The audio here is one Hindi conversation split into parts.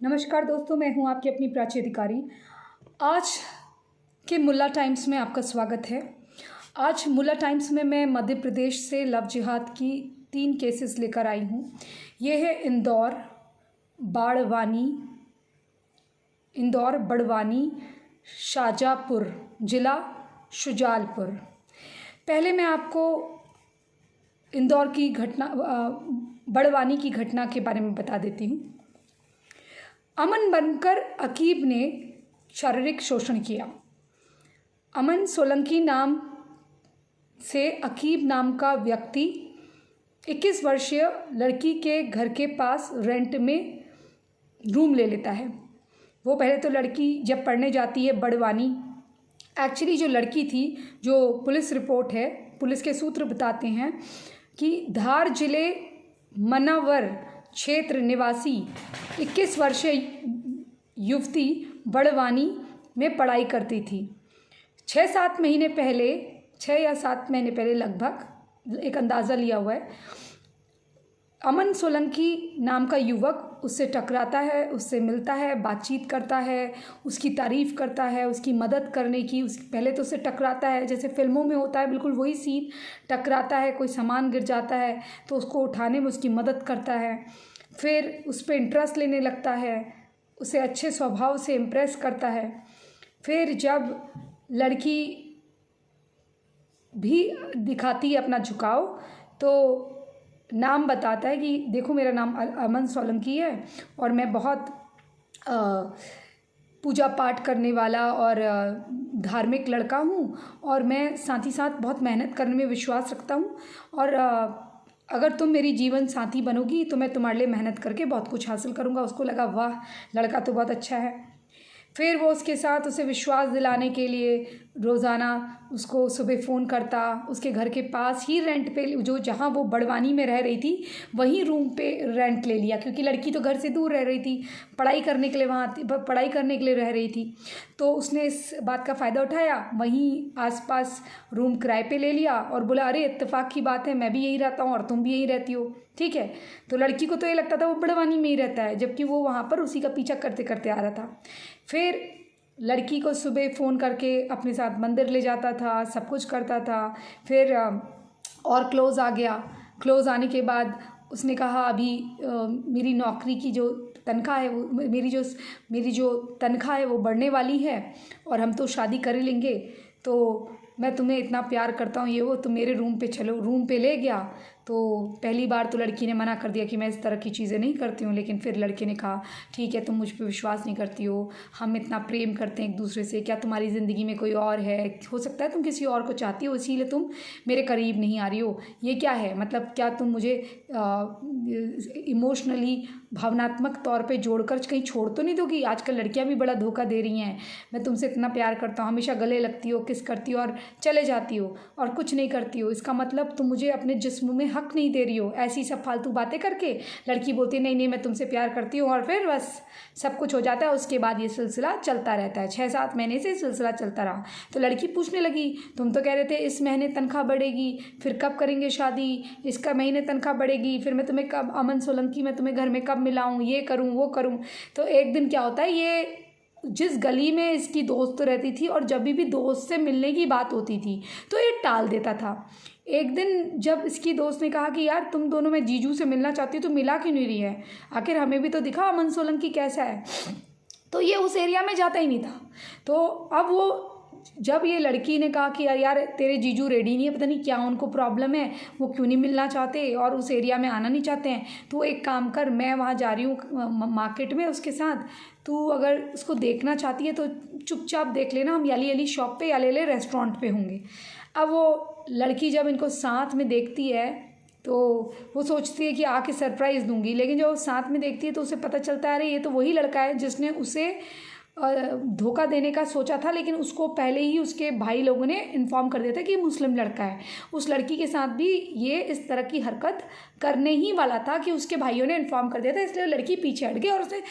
नमस्कार दोस्तों, मैं हूं आपकी अपनी प्राची अधिकारी। आज के मुल्ला टाइम्स में आपका स्वागत है। आज मुल्ला टाइम्स में मैं मध्य प्रदेश से लव जिहाद की 3 केसेस लेकर आई हूं। ये है इंदौर, बड़वानी, शाजापुर, ज़िला शुजालपुर। पहले मैं आपको इंदौर की घटना, बड़वानी की घटना के बारे में बता देती हूँ। अमन बनकर अकीब ने शारीरिक शोषण किया। अमन सोलंकी नाम से अकीब नाम का व्यक्ति 21 वर्षीय लड़की के घर के पास रेंट में रूम ले लेता है। वो पहले तो लड़की जब पढ़ने जाती है बड़वानी, एक्चुअली जो लड़की थी, जो पुलिस रिपोर्ट है, पुलिस के सूत्र बताते हैं कि धार जिले मनावर क्षेत्र निवासी 21 वर्षीय युवती बड़वानी में पढ़ाई करती थी। 6 या 7 महीने पहले लगभग, एक अंदाज़ा लिया हुआ है, अमन सोलंकी नाम का युवक उससे टकराता है, उससे मिलता है, बातचीत करता है, उसकी तारीफ़ करता है, उसकी मदद करने की। पहले तो उससे टकराता है, जैसे फ़िल्मों में होता है, बिल्कुल वही सीन। टकराता है, कोई सामान गिर जाता है तो उसको उठाने में उसकी मदद करता है। फिर उस पर इंटरेस्ट लेने लगता है, उसे अच्छे स्वभाव से इम्प्रेस करता है। फिर जब लड़की भी दिखाती है अपना झुकाव, तो नाम बताता है कि देखो मेरा नाम अमन सोलंकी है और मैं बहुत पूजा पाठ करने वाला और धार्मिक लड़का हूँ, और मैं साथ ही साथ बहुत मेहनत करने में विश्वास रखता हूँ, और अगर तुम मेरी जीवन साथी बनोगी तो मैं तुम्हारे लिए मेहनत करके बहुत कुछ हासिल करूँगा। उसको लगा वाह, लड़का तो बहुत अच्छा है। फिर वो उसके साथ उसे विश्वास दिलाने के लिए रोज़ाना उसको सुबह फ़ोन करता। उसके घर के पास ही रेंट पे, जो जहाँ वो बड़वानी में रह रही थी वहीं रूम पे रेंट ले लिया, क्योंकि लड़की तो घर से दूर रह रही थी, पढ़ाई करने के लिए रह रही थी। तो उसने इस बात का फ़ायदा उठाया, वहीं आसपास रूम किराए पे ले लिया और बोला अरे इत्तेफाक की बात है, मैं भी यहीं रहता हूँ और तुम भी यहीं रहती हो, ठीक है। तो लड़की को तो ये लगता था वो बड़वानी में ही रहता है, जबकि वो वहाँ पर उसी का पीछा करते करते आ रहा था। फिर लड़की को सुबह फ़ोन करके अपने साथ मंदिर ले जाता था, सब कुछ करता था। फिर और क्लोज़ आ गया। क्लोज़ आने के बाद उसने कहा अभी मेरी नौकरी की जो तनख्वाह है, वो मेरी जो तनख्वाह है वो बढ़ने वाली है और हम तो शादी कर ही लेंगे, तो मैं तुम्हें इतना प्यार करता हूँ, ये वो, तुम मेरे रूम पे चलो। रूम पे ले गया। तो पहली बार तो लड़की ने मना कर दिया कि मैं इस तरह की चीज़ें नहीं करती हूँ, लेकिन फिर लड़के ने कहा ठीक है, तुम मुझ पे विश्वास नहीं करती हो, हम इतना प्रेम करते हैं एक दूसरे से, क्या तुम्हारी ज़िंदगी में कोई और है? हो सकता है तुम किसी और को चाहती हो, इसीलिए तुम मेरे करीब नहीं आ रही हो। ये क्या है, मतलब क्या तुम मुझे इमोशनली, भावनात्मक तौर पे जोड़कर कहीं छोड़ तो नहीं दोगी? आजकल लड़कियां भी बड़ा धोखा दे रही हैं। मैं तुमसे इतना प्यार करता हूँ, हमेशा गले लगती हो, किस करती हो और चले जाती हो और कुछ नहीं करती हो, इसका मतलब तुम मुझे अपने जिस्म में हक नहीं दे रही हो। ऐसी सब फालतू बातें करके लड़की बोलती है नहीं नहीं मैं तुमसे प्यार करती हूँ, और फिर बस सब कुछ हो जाता है। उसके बाद ये सिलसिला चलता रहता है। 6-7 महीने से सिलसिला चलता रहा। तो लड़की पूछने लगी तुम तो कह रहे थे इस महीने तनख्वाह बढ़ेगी, फिर कब करेंगे शादी? इसका महीने तनख्वाह बढ़ेगी, फिर मैं तुम्हें कब, अमन सोलंकी, मैं तुम्हें घर में कब मिलाऊं, ये करूं वो करूं। तो एक दिन क्या होता है, ये जिस गली में इसकी दोस्त रहती थी और जब भी दोस्त से मिलने की बात होती थी तो ये टाल देता था। एक दिन जब इसकी दोस्त ने कहा कि यार तुम दोनों, मैं जीजू से मिलना चाहती हूँ, तो मिला क्यों नहीं रही है? आखिर हमें भी तो दिखा अमन सोलंकी कैसा है। तो ये उस एरिया में जाता ही नहीं था। तो अब वो, जब ये लड़की ने कहा कि यार तेरे जीजू रेडी नहीं है, पता नहीं क्या उनको प्रॉब्लम है, वो क्यों नहीं मिलना चाहते और उस एरिया में आना नहीं चाहते हैं, तो एक काम कर, मैं वहाँ जा रही हूँ मार्केट में उसके साथ, तू अगर उसको देखना चाहती है तो चुपचाप देख लेना, हम याली याली शॉप पे, याली याली रेस्टोरेंट पे होंगे। अब वो लड़की जब इनको साथ में देखती है तो वो सोचती है कि आके सरप्राइज़ दूंगी, लेकिन जब वो साथ में देखती है तो उसे पता चलता है अरे ये तो वही लड़का है जिसने उसे धोखा देने का सोचा था, लेकिन उसको पहले ही उसके भाई लोगों ने इन्फॉर्म कर दिया था कि ये मुस्लिम लड़का है। उस लड़की के साथ भी ये इस तरह की हरकत करने ही वाला था कि उसके भाइयों ने इन्फॉर्म कर दिया था, इसलिए लड़की पीछे हट गई और उसने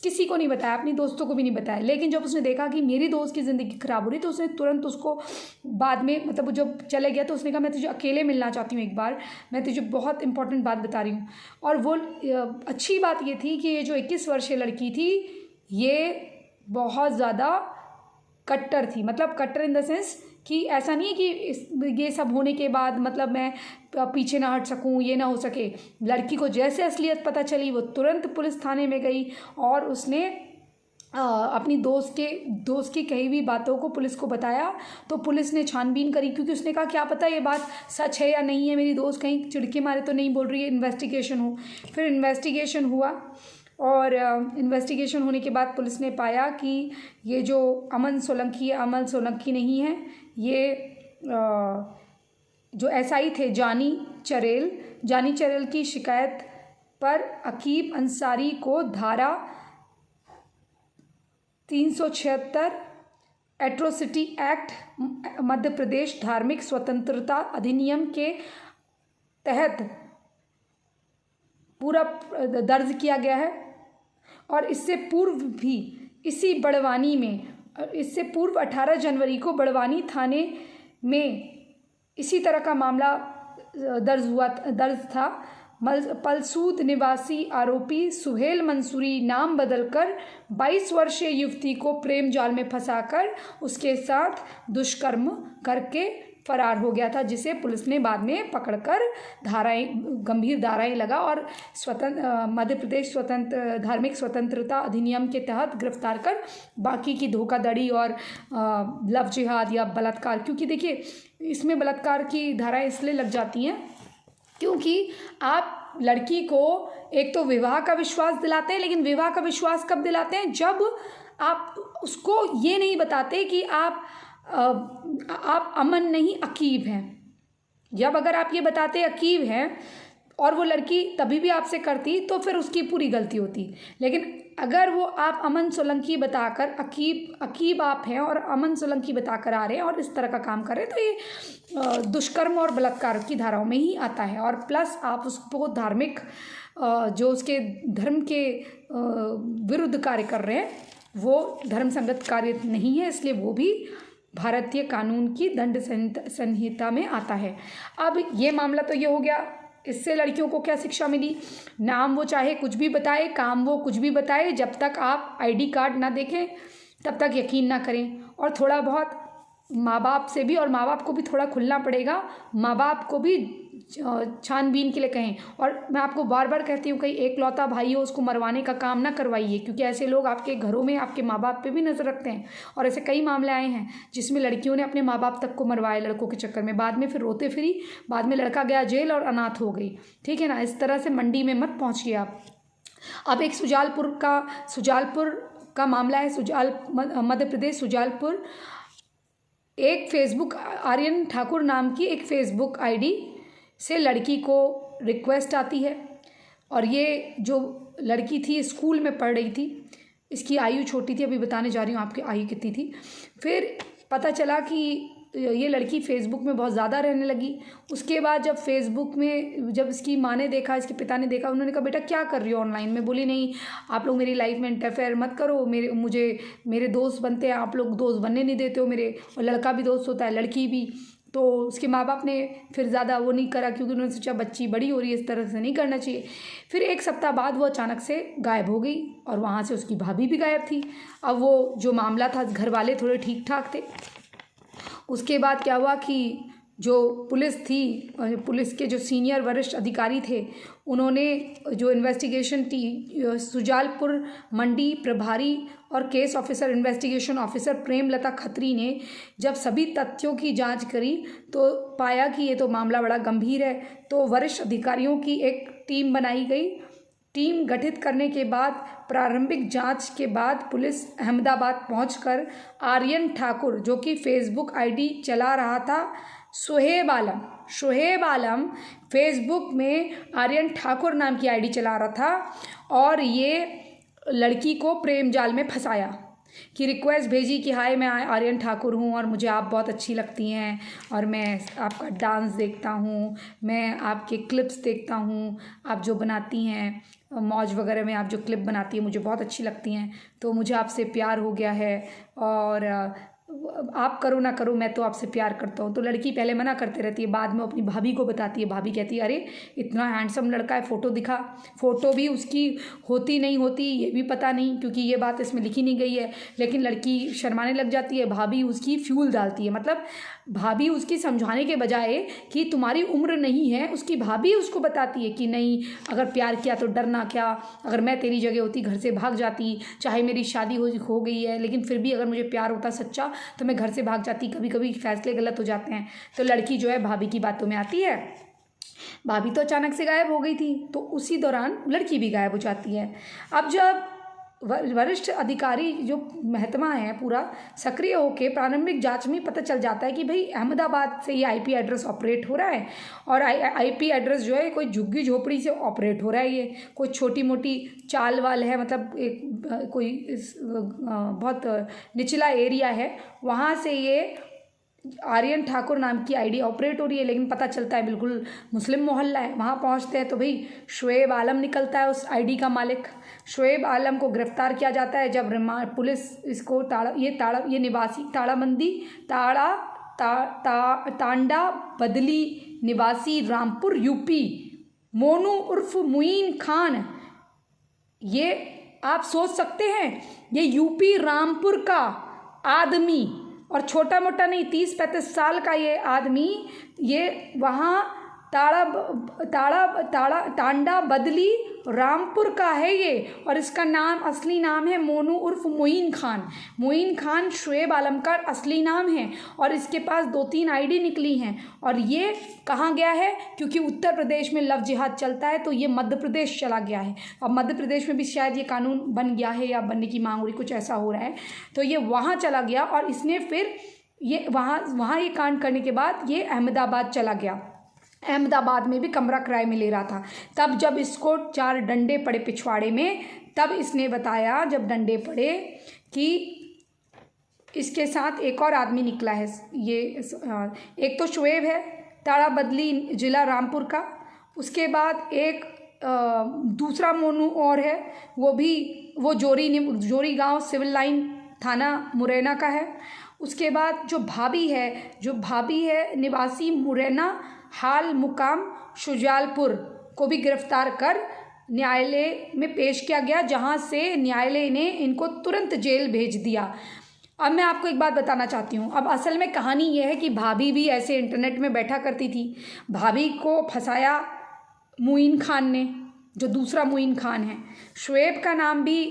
किसी को नहीं बताया, अपनी दोस्तों को भी नहीं बताया। लेकिन जब उसने देखा कि मेरी दोस्त की ज़िंदगी ख़राब हो रही, तो उसने तुरंत उसको बाद में, मतलब जब चले गया तो उसने कहा मैं तुझे अकेले मिलना चाहती हूँ एक बार, मैं तुझे बहुत इंपॉर्टेंट बात बता रही हूँ। और वो अच्छी बात ये थी कि ये जो 21 वर्षीय लड़की थी ये बहुत ज़्यादा कट्टर थी, मतलब कट्टर इन द सेंस कि ऐसा नहीं है कि ये सब होने के बाद मतलब मैं पीछे ना हट सकूं, ये ना हो सके। लड़की को जैसे असलियत पता चली वो तुरंत पुलिस थाने में गई और उसने अपनी दोस्त की कही हुई बातों को पुलिस को बताया। तो पुलिस ने छानबीन करी, क्योंकि उसने कहा क्या पता ये बात सच है या नहीं है, मेरी दोस्त कहीं चिड़के मारे तो नहीं बोल रही है, इन्वेस्टिगेशन हो। फिर इन्वेस्टिगेशन हुआ और इन्वेस्टिगेशन होने के बाद पुलिस ने पाया कि ये जो अमन सोलंकी नहीं है, ये जो एसआई थे जानी चरेल की शिकायत पर अकीब अंसारी को धारा 376 एट्रोसिटी एक्ट मध्य प्रदेश धार्मिक स्वतंत्रता अधिनियम के तहत पूरा दर्ज किया गया है। और इससे पूर्व भी इसी बड़वानी में, इससे पूर्व 18 जनवरी को बड़वानी थाने में इसी तरह का मामला दर्ज था। पलसूद निवासी आरोपी सुहेल मंसूरी नाम बदलकर 22 वर्षीय युवती को प्रेम जाल में फंसाकर उसके साथ दुष्कर्म करके फरार हो गया था, जिसे पुलिस ने बाद में पकड़कर गंभीर धाराएं लगा और मध्य प्रदेश धार्मिक स्वतंत्रता अधिनियम के तहत गिरफ्तार कर बाकी की धोखाधड़ी और लव जिहाद या बलात्कार, क्योंकि देखिए इसमें बलात्कार की धाराएं इसलिए लग जाती हैं क्योंकि आप लड़की को एक तो विवाह का विश्वास दिलाते हैं, लेकिन विवाह का विश्वास कब दिलाते हैं, जब आप उसको ये नहीं बताते कि आप अमन नहीं अकीब हैं। जब अगर आप ये बताते अकीब हैं और वो लड़की तभी भी आपसे करती तो फिर उसकी पूरी गलती होती। लेकिन अगर वो आप अमन सोलंकी बताकर अकीब आप हैं और अमन सोलंकी बताकर आ रहे हैं और इस तरह का काम कर रहे हैं, तो ये दुष्कर्म और बलात्कार की धाराओं में ही आता है। और प्लस आप उसको धार्मिक जो उसके धर्म के विरुद्ध कार्य कर रहे हैं वो धर्म संगत कार्य नहीं है, इसलिए वो भी भारतीय कानून की दंड संहिता में आता है। अब ये मामला तो ये हो गया, इससे लड़कियों को क्या शिक्षा मिली। नाम वो चाहे कुछ भी बताए, काम वो कुछ भी बताए, जब तक आप आईडी कार्ड ना देखें तब तक यकीन ना करें। और थोड़ा बहुत माँ बाप से भी, और माँ बाप को भी थोड़ा खुलना पड़ेगा, माँ बाप को भी छानबीन के लिए कहें। और मैं आपको बार बार कहती हूँ, कहीं एक लौता भाई हो उसको मरवाने का काम ना करवाइए, क्योंकि ऐसे लोग आपके घरों में आपके माँ बाप पे भी नज़र रखते हैं। और ऐसे कई मामले आए हैं जिसमें लड़कियों ने अपने माँ बाप तक को मरवाए लड़कों के चक्कर में, बाद में फिर रोते फिरी, बाद में लड़का गया जेल और अनाथ हो गई। ठीक है ना, इस तरह से मंडी में मत पहुँचिए आप। अब एक सुजालपुर का मामला है, मध्य प्रदेश सुजालपुर। एक फेसबुक, आर्यन ठाकुर नाम की एक फेसबुक आईडी से लड़की को रिक्वेस्ट आती है। और ये जो लड़की थी स्कूल में पढ़ रही थी, इसकी आयु छोटी थी, अभी बताने जा रही हूँ आपकी आयु कितनी थी। फिर पता चला कि ये लड़की फ़ेसबुक में बहुत ज़्यादा रहने लगी। उसके बाद जब फेसबुक में जब इसकी माँ ने देखा, इसके पिता ने देखा, उन्होंने कहा बेटा क्या कर रही हो ऑनलाइन में। बोली नहीं, आप लोग मेरी लाइफ में इंटरफेयर मत करो, मेरे दोस्त बनते हैं, आप लोग दोस्त बनने नहीं देते हो मेरे, और लड़का भी दोस्त होता है लड़की भी। तो उसके माँ बाप ने फिर ज़्यादा वो नहीं करा, क्योंकि उन्होंने सोचा बच्ची बड़ी हो रही है, इस तरह से नहीं करना चाहिए। फिर एक सप्ताह बाद वो अचानक से गायब हो गई और वहाँ से उसकी भाभी भी गायब थी। अब वो जो मामला था, घर वाले थोड़े ठीक ठाक थे। उसके बाद क्या हुआ कि जो पुलिस थी, पुलिस के जो सीनियर वरिष्ठ अधिकारी थे, उन्होंने जो इन्वेस्टिगेशन थी, सुजालपुर मंडी प्रभारी और case officer, investigation officer Premlata Khatri ने जब सभी तथ्यों की जांच करी तो पाया कि ये तो मामला बड़ा गंभीर है। तो वरिष्ठ अधिकारियों की एक टीम बनाई गई। टीम गठित करने के बाद प्रारंभिक जांच के बाद पुलिस अहमदाबाद पहुंचकर आर्यन ठाकुर, जो कि फेसबुक आईडी चला रहा था, शोहेब आलम फेसबुक में आर्यन ठाकुर नाम की आईडी चला रहा था और ये लड़की को प्रेम जाल में फंसाया। कि रिक्वेस्ट भेजी कि हाय मैं आर्यन ठाकुर हूँ और मुझे आप बहुत अच्छी लगती हैं और मैं आपका डांस देखता हूँ, मैं आपके क्लिप्स देखता हूँ, आप जो बनाती हैं मौज वगैरह में आप जो क्लिप बनाती हैं मुझे बहुत अच्छी लगती हैं, तो मुझे आपसे प्यार हो गया है और आप करो ना करो मैं तो आपसे प्यार करता हूँ। तो लड़की पहले मना करते रहती है, बाद में अपनी भाभी को बताती है। भाभी कहती है अरे इतना हैंडसम लड़का है, फ़ोटो दिखा। फ़ोटो भी उसकी होती नहीं होती ये भी पता नहीं, क्योंकि ये बात इसमें लिखी नहीं गई है, लेकिन लड़की शर्माने लग जाती है। भाभी उसकी फ्यूल डालती है, मतलब भाभी उसकी समझाने के बजाय कि तुम्हारी उम्र नहीं है, उसकी भाभी उसको बताती है कि नहीं, अगर प्यार किया तो डरना क्या, अगर मैं तेरी जगह होती घर से भाग जाती, चाहे मेरी शादी हो गई है लेकिन फिर भी अगर मुझे प्यार होता सच्चा तो मैं घर से भाग जाती, कभी कभी फैसले गलत हो जाते हैं। तो लड़की जो है भाभी की बातों में आती है। भाभी तो अचानक से गायब हो गई थी, तो उसी दौरान लड़की भी गायब हो जाती है। अब जब वरिष्ठ अधिकारी जो महकमा है पूरा सक्रिय होकर प्रारंभिक जांच में पता चल जाता है कि भाई अहमदाबाद से ये आईपी एड्रेस ऑपरेट हो रहा है और आईपी एड्रेस जो है कोई झुग्गी झोपड़ी से ऑपरेट हो रहा है, ये कोई छोटी मोटी चाल वाल है, मतलब एक कोई बहुत निचला एरिया है, वहाँ से ये आर्यन ठाकुर नाम की आईडी ऑपरेट हो रही है। लेकिन पता चलता है बिल्कुल मुस्लिम मोहल्ला है। वहाँ पहुँचते हैं तो भाई शुएब आलम निकलता है उस आईडी का मालिक। शुएब आलम को गिरफ्तार किया जाता है जब पुलिस इसको ये निवासी तांडा बदली निवासी रामपुर यूपी मोनू उर्फ मुईन खान, ये आप सोच सकते हैं ये यूपी रामपुर का आदमी, और छोटा मोटा नहीं 30-35 साल का ये आदमी, ये वहाँ टांडा बदली रामपुर का है ये, और इसका नाम असली नाम है मोनू उर्फ मोइन खान। मोइन खान शुएब आलम का असली नाम है और इसके पास 2-3 आईडी निकली हैं। और ये कहाँ गया है, क्योंकि उत्तर प्रदेश में लव जिहाद चलता है तो ये मध्य प्रदेश चला गया है। अब मध्य प्रदेश में भी शायद ये कानून बन गया है या बनने की मांग हो रही, कुछ ऐसा हो रहा है, तो ये वहाँ चला गया और इसने फिर ये वहाँ ये कांड करने के बाद ये अहमदाबाद चला गया। अहमदाबाद में भी कमरा किराए में ले रहा था। तब जब इसको 4 डंडे पड़े पिछवाड़े में, तब इसने बताया जब डंडे पड़े कि इसके साथ एक और आदमी निकला है। ये एक तो शुएब है ताड़ा बदली जिला रामपुर का, उसके बाद एक दूसरा मोनू और है, वो जोरी गांव सिविल लाइन थाना मुरैना का है। उसके बाद जो भाभी है निवासी मुरैना हाल मुकाम शुजालपुर को भी गिरफ्तार कर न्यायालय में पेश किया गया, जहां से न्यायालय ने इनको तुरंत जेल भेज दिया। अब मैं आपको एक बात बताना चाहती हूँ। अब असल में कहानी यह है कि भाभी भी ऐसे इंटरनेट में बैठा करती थी। भाभी को फंसाया मुईन खान ने, जो दूसरा मुईन खान है। शुएब का नाम भी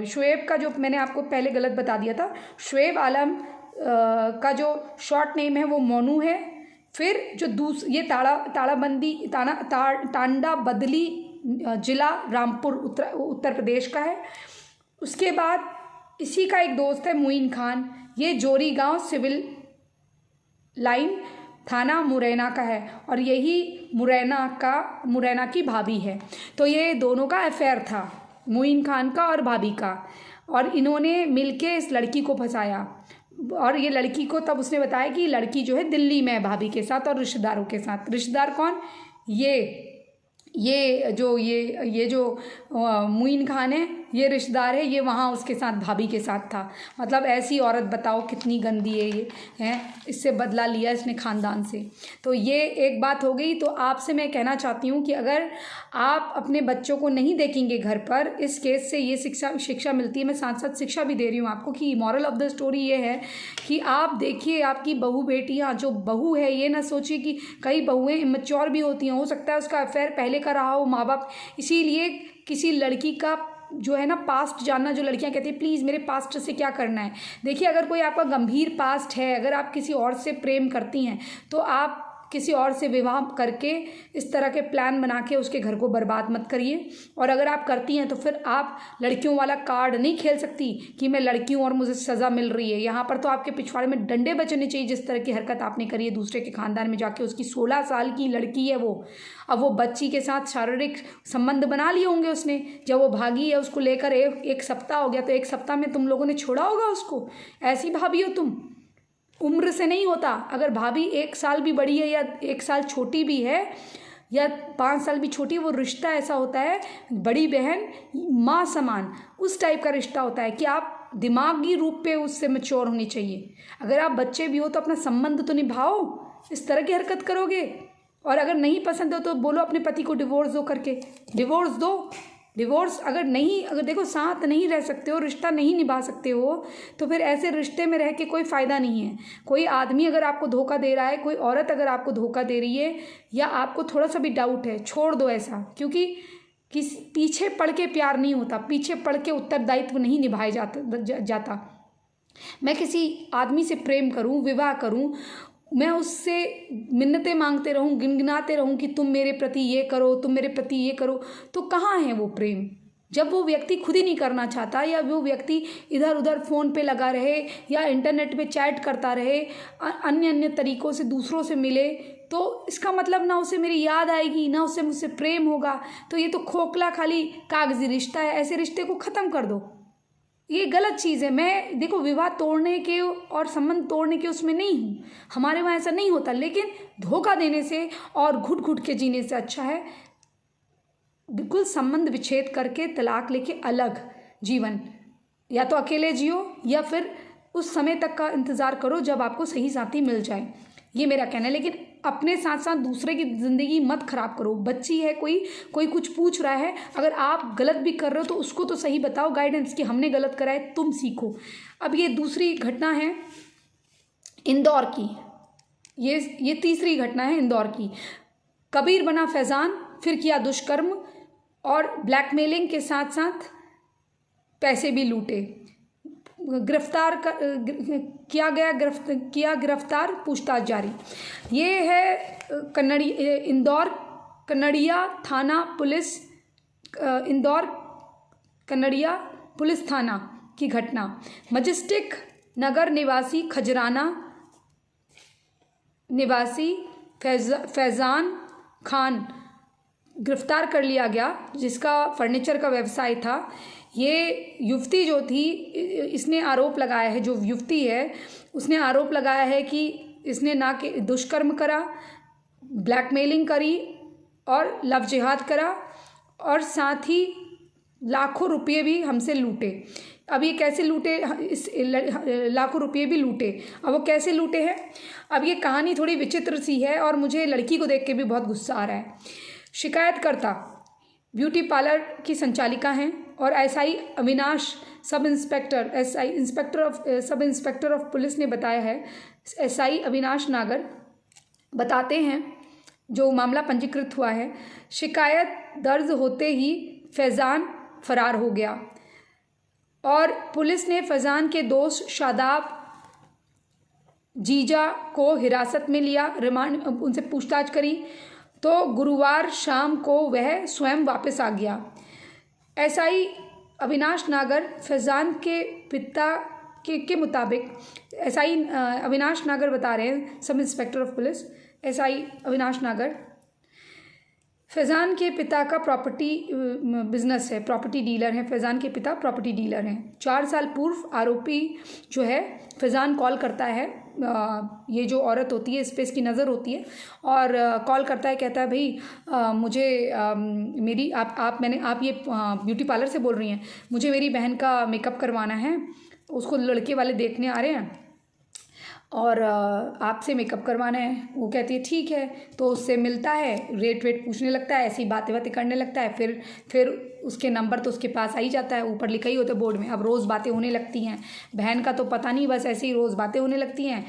शुएब का जो मैंने आपको पहले गलत बता दिया था, शुएब आलम का जो शॉर्ट नेम है वो मोनू है। फिर जो ये टांडा बदली जिला रामपुर उत्तर प्रदेश का है। उसके बाद इसी का एक दोस्त है मुईन खान, ये जोरी गांव सिविल लाइन थाना मुरैना का है और यही मुरैना की भाभी है। तो ये दोनों का अफेयर था, मुईन खान का और भाभी का, और इन्होंने मिलके इस लड़की को फंसाया। और ये लड़की को तब उसने बताया कि लड़की जो है दिल्ली में है भाभी के साथ और रिश्तेदारों के साथ। रिश्तेदार कौन, ये जो मुईन खान है ये रिश्तेदार है, ये वहाँ उसके साथ भाभी के साथ था। मतलब ऐसी औरत बताओ कितनी गंदी है ये, है, इससे बदला लिया इसने ख़ानदान से। तो ये एक बात हो गई। तो आपसे मैं कहना चाहती हूँ कि अगर आप अपने बच्चों को नहीं देखेंगे घर पर, इस केस से ये शिक्षा मिलती है। मैं साथ साथ शिक्षा भी दे रही हूँ आपको कि मॉरल ऑफ द स्टोरी ये है कि आप देखिए आपकी बहू बेटियाँ, जो बहू है ये ना सोचिए कि कई बहुएँ इमेच्योर भी होती हैं, हो सकता है उसका अफेयर पहले का रहा हो माँ बाप, इसीलिए किसी लड़की का जो है ना पास्ट जानना, जो लड़कियां कहती हैं प्लीज़ मेरे पास्ट से क्या करना है। देखिए अगर कोई आपका गंभीर पास्ट है, अगर आप किसी और से प्रेम करती हैं तो आप किसी और से विवाह करके इस तरह के प्लान बना के उसके घर को बर्बाद मत करिए। और अगर आप करती हैं तो फिर आप लड़कियों वाला कार्ड नहीं खेल सकती कि मैं लड़की हूँ और मुझे सज़ा मिल रही है। यहाँ पर तो आपके पिछवाड़े में डंडे बजने चाहिए। जिस तरह की हरकत आपने करी है दूसरे के खानदान में जाके, उसकी 16 साल की लड़की है वो, अब वो बच्ची के साथ शारीरिक संबंध बना लिए होंगे उसने। जब वो भागी है उसको लेकर एक सप्ताह हो गया, तो एक सप्ताह में तुम लोगों ने छोड़ा होगा उसको? ऐसी भाभी हो तुम। उम्र से नहीं होता। अगर भाभी 1 साल भी बड़ी है या 1 साल छोटी भी है या 5 साल भी छोटी, वो रिश्ता ऐसा होता है, बड़ी बहन माँ समान, उस टाइप का रिश्ता होता है कि आप दिमागी रूप पे उससे मैच्योर होनी चाहिए। अगर आप बच्चे भी हो तो अपना संबंध तो निभाओ। इस तरह की हरकत करोगे? और अगर नहीं पसंद हो तो बोलो अपने पति को डिवोर्स दो करके, डिवोर्स दो। डिवोर्स अगर देखो साथ नहीं रह सकते हो, रिश्ता नहीं निभा सकते हो, तो फिर ऐसे रिश्ते में रह के कोई फ़ायदा नहीं है। कोई आदमी अगर आपको धोखा दे रहा है, कोई औरत अगर आपको धोखा दे रही है, या आपको थोड़ा सा भी डाउट है, छोड़ दो ऐसा। क्योंकि पीछे पड़ के प्यार नहीं होता, पीछे पड़ के उत्तरदायित्व नहीं निभाया जाता। मैं किसी आदमी से प्रेम करूं, विवाह करूं, मैं उससे मिन्नतें मांगते रहूं, गिनगिनाते रहूं कि तुम मेरे प्रति ये करो, तुम मेरे प्रति ये करो, तो कहाँ है वो प्रेम? जब वो व्यक्ति खुद ही नहीं करना चाहता, या वो व्यक्ति इधर उधर फ़ोन पे लगा रहे या इंटरनेट पे चैट करता रहे, अन्य अन्य तरीक़ों से दूसरों से मिले, तो इसका मतलब ना उसे मेरी याद आएगी, ना उसे मुझसे प्रेम होगा। तो ये तो खोखला खाली कागजी रिश्ता है। ऐसे रिश्ते को ख़त्म कर दो। ये गलत चीज़ है। मैं देखो विवाह तोड़ने के और संबंध तोड़ने के उसमें नहीं हूँ, हमारे वहाँ ऐसा नहीं होता। लेकिन धोखा देने से और घुट घुट के जीने से अच्छा है बिल्कुल संबंध विच्छेद करके तलाक लेके अलग जीवन, या तो अकेले जियो या फिर उस समय तक का इंतज़ार करो जब आपको सही साथी मिल जाए। ये मेरा कहना है। लेकिन अपने साथ साथ दूसरे की ज़िंदगी मत ख़राब करो। बच्ची है, कोई कुछ पूछ रहा है, अगर आप गलत भी कर रहे हो तो उसको तो सही बताओ गाइडेंस कि हमने गलत करा है, तुम सीखो। अब ये दूसरी घटना है इंदौर की, ये तीसरी घटना है इंदौर की। कबीर बना फैज़ान, फिर किया दुष्कर्म और ब्लैकमेलिंग के साथ साथ पैसे भी लूटे। गिरफ्तार, पूछताछ जारी। ये है इंदौर कन्नड़िया थाना पुलिस, इंदौर कन्नड़िया पुलिस थाना की घटना। मजिस्टिक नगर निवासी खजराना निवासी फैज़ान खान गिरफ्तार कर लिया गया, जिसका फर्नीचर का व्यवसाय था। ये युवती जो थी, इसने आरोप लगाया है, जो युवती है उसने आरोप लगाया है कि इसने ना कि दुष्कर्म करा, ब्लैकमेलिंग करी और लव जिहाद करा, और साथ ही लाखों रुपये भी हमसे लूटे। अब ये कैसे लूटे? लाखों रुपये भी लूटे। अब वो कैसे लूटे हैं? अब ये कहानी थोड़ी विचित्र सी है और मुझे लड़की को देख के भी बहुत गुस्सा आ रहा है। शिकायतकर्ता ब्यूटी पार्लर की संचालिका हैं और SI Avinash sub inspector of police ने बताया है। एसआई अविनाश नागर बताते हैं जो मामला पंजीकृत हुआ है। शिकायत दर्ज होते ही फैज़ान फरार हो गया और पुलिस ने फैज़ान के दोस्त शादाब जीजा को हिरासत में लिया, रिमांड, उनसे पूछताछ करी तो गुरुवार शाम को वह स्वयं वापस आ गया। एसआई अविनाश नागर फैज़ान के पिता के मुताबिक, एसआई अविनाश नागर बता रहे हैं, sub inspector of police SI Avinash नागर, फैज़ान के पिता का प्रॉपर्टी बिजनेस है, प्रॉपर्टी डीलर हैं। फैज़ान के पिता प्रॉपर्टी डीलर हैं। 4 साल पूर्व आरोपी जो है फैज़ान कॉल करता है, ये जो औरत होती है इस पर इसकी नज़र होती है, और कॉल करता है, कहता है भाई मुझे मेरी आप ये ब्यूटी पार्लर से बोल रही हैं, मुझे मेरी बहन का मेकअप करवाना है, उसको लड़के वाले देखने आ रहे हैं और आपसे मेकअप करवाना है। वो कहती है ठीक है, तो उससे मिलता है, रेट वेट पूछने लगता है, ऐसी बातें करने लगता है। फिर उसके नंबर तो उसके पास आ ही जाता है, ऊपर लिखा ही होता है बोर्ड में। अब रोज़ बातें होने लगती हैं, बहन का तो पता नहीं, बस ऐसे ही रोज़ बातें होने लगती हैं।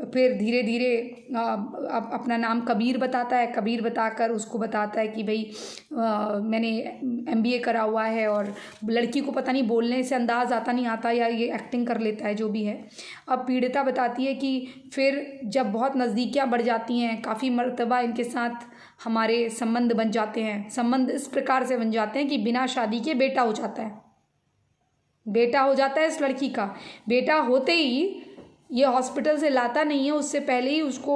फिर धीरे धीरे अपना नाम कबीर बताता है, कबीर बताकर उसको बताता है कि भाई मैंने MBA करा हुआ है, और लड़की को पता नहीं बोलने से अंदाज़ आता नहीं आता या ये एक्टिंग कर लेता है, जो भी है। अब पीड़िता बताती है कि फिर जब बहुत नज़दीकियाँ बढ़ जाती हैं, काफ़ी मर्तबा इनके साथ हमारे संबंध बन जाते हैं। संबंध इस प्रकार से बन जाते हैं कि बिना शादी के बेटा हो जाता है। बेटा हो जाता है इस लड़की का। बेटा होते ही ये हॉस्पिटल से लाता नहीं है, उससे पहले ही उसको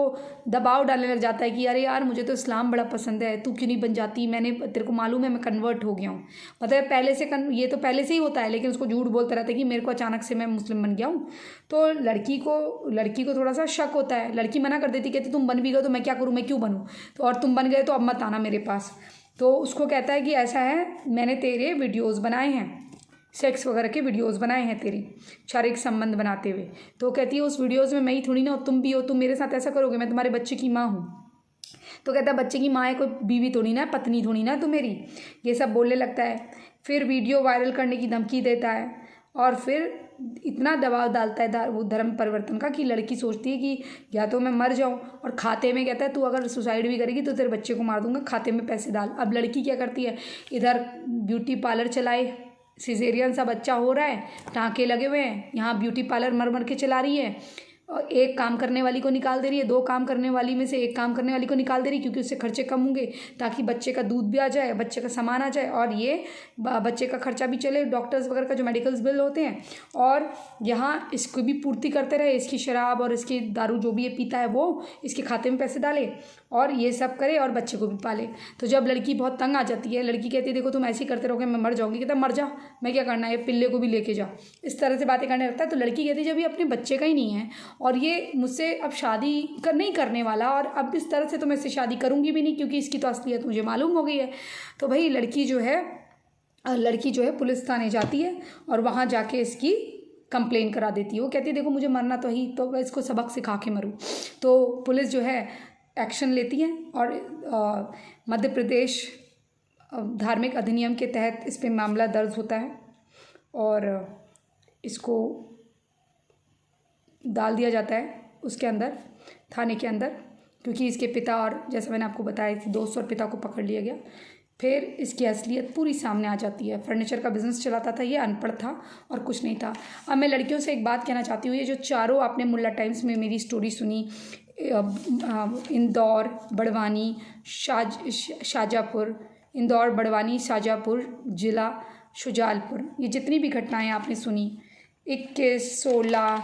दबाव डालने लग जाता है कि अरे यार मुझे तो इस्लाम बड़ा पसंद है, तू क्यों नहीं बन जाती, मैंने तेरे को मालूम है मैं कन्वर्ट हो गया हूँ। मतलब पहले से ये तो पहले से ही होता है, लेकिन उसको झूठ बोलता रहता है कि मेरे को अचानक से मैं मुस्लिम बन गया हूँ। तो लड़की को थोड़ा सा शक होता है। लड़की मना कर देती, कहती तुम बन भी गए तो मैं क्या करूँ, मैं क्यों बनूँ, तो और तुम बन गए तो अब मत आना मेरे पास। तो उसको कहता है कि ऐसा है, मैंने तेरे वीडियोज़ बनाए हैं, सेक्स वगैरह के वीडियोस बनाए हैं तेरी, शारीरिक संबंध बनाते हुए। तो कहती है उस वीडियोस में मैं ही थोड़ी ना हो, तुम भी हो, तुम मेरे साथ ऐसा करोगे, मैं तुम्हारे बच्चे की माँ हूँ। तो कहता है बच्चे की माँ है, कोई बीवी थोड़ी ना, पत्नी थोड़ी ना तो मेरी। ये सब बोलने लगता है। फिर वीडियो वायरल करने की धमकी देता है और फिर इतना दबाव डालता है वो धर्म परिवर्तन का कि लड़की सोचती है कि या तो मैं मर जाऊं, और खाते में कहता है तू अगर सुसाइड भी करेगी तो तेरे बच्चे को मार दूंगा, खाते में पैसे डाल। अब लड़की क्या करती है, इधर ब्यूटी पार्लर चलाए, सिजेरियन सा बच्चा हो रहा है, टाँके लगे हुए हैं, यहाँ ब्यूटी पार्लर मर मर के चला रही है, और एक काम करने वाली को निकाल दे रही है, 2 काम करने वाली में से एक काम करने वाली को निकाल दे रही है, क्योंकि उससे खर्चे कम होंगे, ताकि बच्चे का दूध भी आ जाए, बच्चे का सामान आ जाए, और ये बच्चे का खर्चा भी चले, डॉक्टर्स वगैरह का जो मेडिकल्स बिल होते हैं, और यहाँ इसको भी पूर्ति करते रहे, इसकी शराब और इसकी दारू जो भी ये पीता है वो इसके खाते में पैसे डाले और ये सब करे और बच्चे को भी पाले। तो जब लड़की बहुत तंग आ जाती है, लड़की कहती है देखो तुम ऐसे ही करते रहोगे मैं मर जाऊँगी, कहता मर जा, मैं क्या करना है, पिल्ले को भी लेके जा, इस तरह से बातें करने लगता है। तो लड़की कहती है जब ये अपने बच्चे का ही नहीं है और ये मुझसे अब शादी नहीं करने वाला, और अब इस तरह से तो मैं इससे शादी करूँगी भी नहीं, क्योंकि इसकी तो असलियत मुझे मालूम हो गई है। तो भाई लड़की जो है पुलिस थाने जाती है और वहाँ जाके इसकी कंप्लेन करा देती है। वो कहती है देखो मुझे मरना तो ही, तो मैं इसको सबक सिखा के मरूँ। तो पुलिस जो है एक्शन लेती है और मध्य प्रदेश धार्मिक अधिनियम के तहत इस पे मामला दर्ज होता है और इसको डाल दिया जाता है उसके अंदर, थाने के अंदर, क्योंकि इसके पिता और जैसा मैंने आपको बताया थी दोस्त और पिता को पकड़ लिया गया। फिर इसकी असलियत पूरी सामने आ जाती है। फर्नीचर का बिज़नेस चलाता था, ये अनपढ़ था और कुछ नहीं था। अब मैं लड़कियों से एक बात कहना चाहती हूँ, ये जो चारों आपने मुल्ला टाइम्स में मेरी स्टोरी सुनी, इंदौर, बड़वानी, शाजापुर, इंदौर, बड़वानी, शाजापुर, ज़िला शुजालपुर, ये जितनी भी घटनाएं आपने सुनी, 21, 16,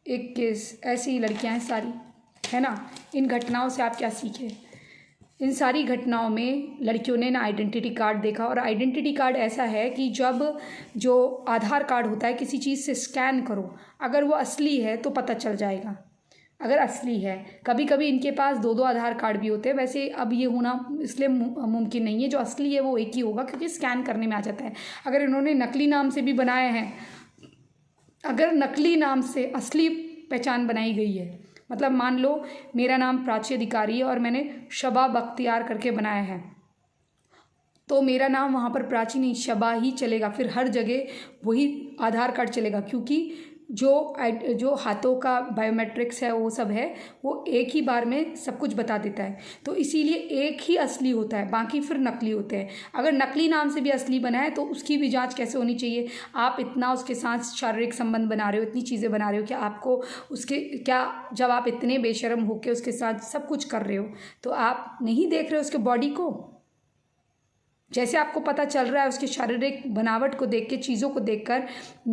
21 ऐसी लड़कियां हैं सारी, है ना। इन घटनाओं से आप क्या सीखे? इन सारी घटनाओं में लड़कियों ने ना आइडेंटिटी कार्ड देखा, और आइडेंटिटी कार्ड ऐसा है कि जब जो आधार कार्ड होता है किसी चीज़ से स्कैन करो, अगर वो असली है तो पता चल जाएगा, अगर असली है। कभी कभी इनके पास 2-2 आधार कार्ड भी होते हैं, वैसे अब ये होना इसलिए मुमकिन नहीं है, जो असली है वो एक ही होगा क्योंकि स्कैन करने में आ जाता है। अगर इन्होंने नकली नाम से भी बनाए हैं, अगर नकली नाम से असली पहचान बनाई गई है, मतलब मान लो मेरा नाम प्राची अधिकारी है और मैंने शबा बख्तियार करके बनाया है, तो मेरा नाम वहाँ पर प्राची नहीं शबा ही चलेगा, फिर हर जगह वही आधार कार्ड चलेगा, क्योंकि जो हाथों का बायोमेट्रिक्स है वो सब है, वो एक ही बार में सब कुछ बता देता है। तो इसीलिए एक ही असली होता है, बाकी फिर नकली होते हैं। अगर नकली नाम से भी असली बना है तो उसकी भी जांच कैसे होनी चाहिए? आप इतना उसके साथ शारीरिक संबंध बना रहे हो, इतनी चीज़ें बना रहे हो, क्या आपको उसके क्या, जब आप इतने बेशर्म होकर उसके साथ सब कुछ कर रहे हो तो आप नहीं देख रहे हो उसके बॉडी को? जैसे आपको पता चल रहा है उसकी शारीरिक बनावट को देख के, चीज़ों को देखकर,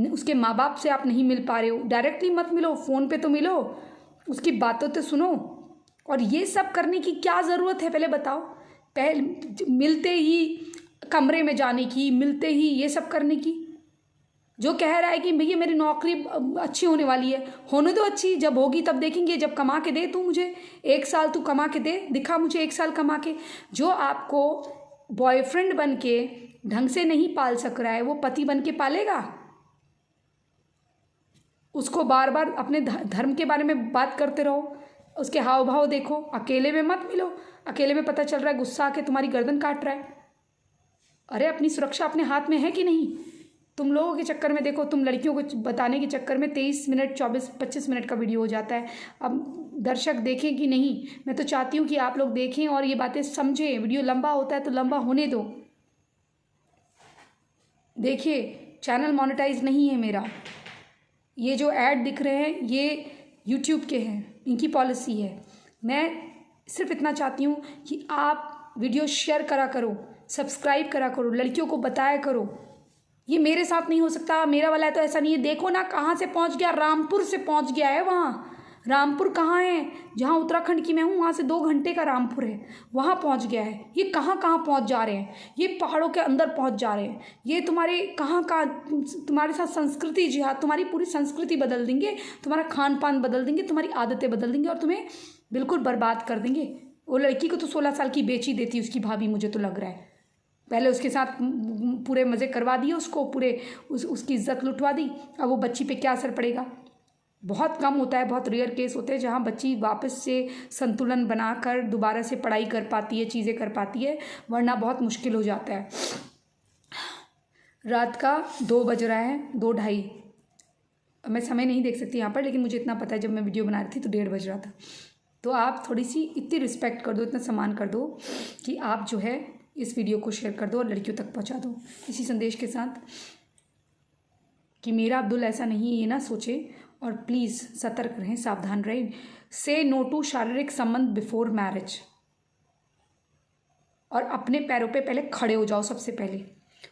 उसके माँ बाप से आप नहीं मिल पा रहे हो, डायरेक्टली मत मिलो, फ़ोन पे तो मिलो, उसकी बातों तो सुनो। और ये सब करने की क्या ज़रूरत है पहले बताओ? पहले मिलते ही कमरे में जाने की, मिलते ही ये सब करने की। जो कह रहा है कि भैया मेरी नौकरी अच्छी होने वाली है, होने दो अच्छी, जब होगी तब देखेंगे, जब कमा के दे तू मुझे 1 साल, तू कमा के दे, दिखा मुझे 1 साल कमा के। जो आपको बॉयफ्रेंड बन के ढंग से नहीं पाल सक रहा है वो पति बन के पालेगा? उसको बार बार अपने धर्म के बारे में बात करते रहो, उसके हाव भाव देखो, अकेले में मत मिलो। अकेले में पता चल रहा है गुस्सा आके तुम्हारी गर्दन काट रहा है। अरे अपनी सुरक्षा अपने हाथ में है कि नहीं? तुम लोगों के चक्कर में देखो, तुम लड़कियों को बताने के चक्कर में 23 मिनट 24-25 मिनट का वीडियो हो जाता है। अब दर्शक देखें कि नहीं? मैं तो चाहती हूँ कि आप लोग देखें और ये बातें समझें। वीडियो लंबा होता है तो लंबा होने दो। देखिए चैनल मोनेटाइज नहीं है मेरा, ये जो ऐड दिख रहे हैं ये यूट्यूब के हैं, इनकी पॉलिसी है। मैं सिर्फ इतना चाहती हूँ कि आप वीडियो शेयर करा करो, सब्सक्राइब करा करो, लड़कियों को बताया करो। ये मेरे साथ नहीं हो सकता, मेरा वाला है तो ऐसा नहीं है। देखो ना कहाँ से पहुँच गया, रामपुर से पहुँच गया है वहाँ। रामपुर कहाँ है? जहाँ उत्तराखंड की मैं हूँ वहाँ से 2 घंटे का रामपुर है, वहाँ पहुँच गया है। ये कहाँ कहाँ पहुँच जा रहे हैं, ये पहाड़ों के अंदर पहुँच जा रहे हैं। ये तुम्हारे कहाँ का, तुम्हारे साथ संस्कृति जिहाद, तुम्हारी पूरी संस्कृति बदल देंगे, तुम्हारा खान पान बदल देंगे, तुम्हारी आदतें बदल देंगे और तुम्हें बिल्कुल बर्बाद कर देंगे। वो लड़की को तो 16 साल की बेची देती उसकी भाभी, मुझे तो लग रहा है। पहले उसके साथ पूरे मज़े करवा दिए उसको, पूरे उसकी इज्जत लुटवा दी। अब वो बच्ची पे क्या असर पड़ेगा? बहुत कम होता है, बहुत रेयर केस होते हैं जहाँ बच्ची वापस से संतुलन बनाकर दोबारा से पढ़ाई कर पाती है, चीज़ें कर पाती है, वरना बहुत मुश्किल हो जाता है। रात का 2 बज रहा है, 2:30। मैं समय नहीं देख सकती यहाँ पर, लेकिन मुझे इतना पता है जब मैं वीडियो बना रही थी तो 1:30 बज रहा था। तो आप थोड़ी सी इतनी रिस्पेक्ट कर दो, इतना सम्मान कर दो कि आप जो है इस वीडियो को शेयर कर दो और लड़कियों तक पहुँचा दो, इसी संदेश के साथ कि मेरा अब्दुल ऐसा नहीं, ये ना सोचे। और प्लीज़ सतर्क रहें, सावधान रहें। से नो टू शारीरिक संबंध बिफोर मैरिज। और अपने पैरों पे पहले खड़े हो जाओ सबसे पहले।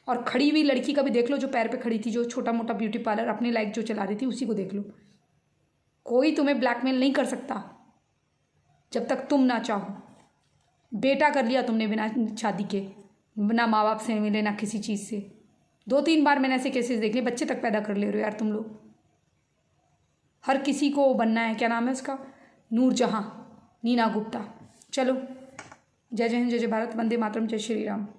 और खड़ी हुई लड़की का भी देख लो, जो पैर पे खड़ी थी, जो छोटा मोटा ब्यूटी पार्लर अपने लाइक जो चला रही थी, उसी को देख लो। कोई तुम्हें ब्लैकमेल नहीं कर सकता जब तक तुम ना चाहो। बेटा कर लिया तुमने बिना शादी के, बिना माँ बाप से मिले, ना किसी चीज़ से। 2-3 बार मैंने ऐसे केसेस देख लिए, बच्चे तक पैदा कर ले रहे हो यार तुम लोग। हर किसी को बनना है, क्या नाम है उसका, नूरजहां, नीना गुप्ता। चलो, जय जय हिंद, जय जय भारत, वंदे मातरम, जय श्री राम।